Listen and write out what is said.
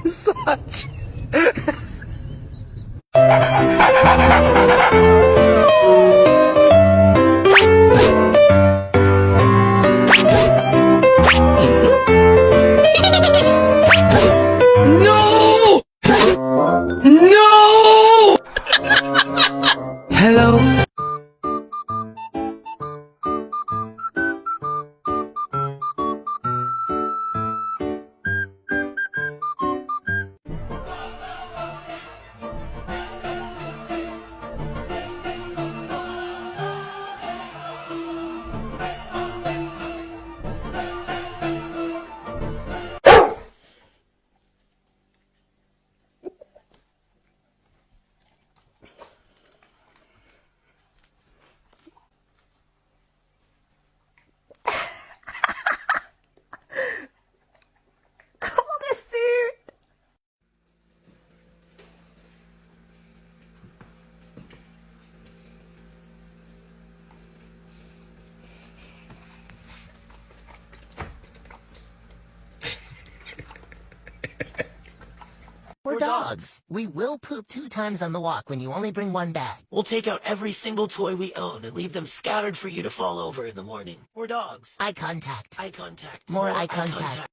massage. No! No! Hello? We're dogs. We will poop 2 times on the walk when you only bring 1 bag. We'll take out every single toy we own and leave them scattered for you to fall over in the morning. We're dogs. Eye contact. Eye contact. More eye contact.